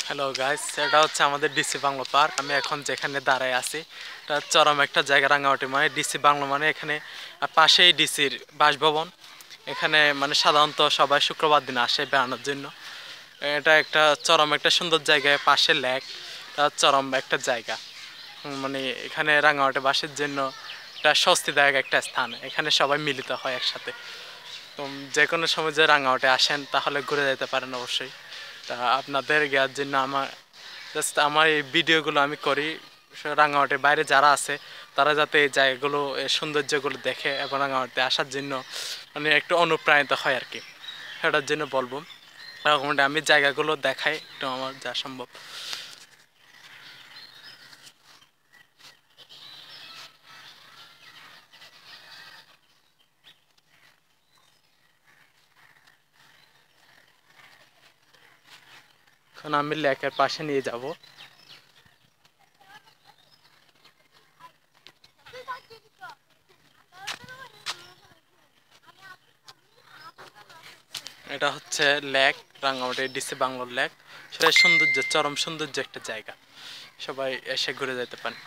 Hello guys, এটা হচ্ছে আমাদের ডিসি বাংলো পার্ক। আমি এখন যেখানে দাঁড়ায় আছি এটা চরম একটা জায়গা, রাঙামাটি মানে ডিসি বাংলো মানে এখানে পাশেই ডিসির বাসভবন। এখানে মানে সাধারণত সবাই শুক্রবার দিন আসে বেড়ানোর জন্য। এটা একটা চরম একটা সুন্দর জায়গায়, পাশে লেক, এটা চরম একটা জায়গা। মানে এখানে রাঙামাটি বাসের জন্য এটা স্বস্তিদায়ক একটা স্থান। এখানে সবাই মিলিত হয় একসাথে। তো যে কোনো সময় যে রাঙামাটি আসেন তাহলে ঘুরে যেতে পারেন অবশ্যই। তা আপনাদের জ্ঞার জন্য জাস্ট আমার এই ভিডিওগুলো আমি করি রাঙামাটির বাইরে যারা আছে তারা যাতে এই জায়গাগুলো, এই সৌন্দর্যগুলো দেখে এবং রাঙামাটিতে আসার জন্য মানে একটু অনুপ্রাণিত হয় আর কি। সেটার জন্য বলবো রাঙামাটি আমি জায়গাগুলো দেখাই একটু আমার যা সম্ভব। এখন আমি লেকের পাশে নিয়ে যাব। এটা হচ্ছে লেক, রাঙামাটি ডিসি বাংলোর লেক। সেটা সৌন্দর্য, চরম সৌন্দর্য একটা জায়গা, সবাই এসে ঘুরে যেতে পারেন।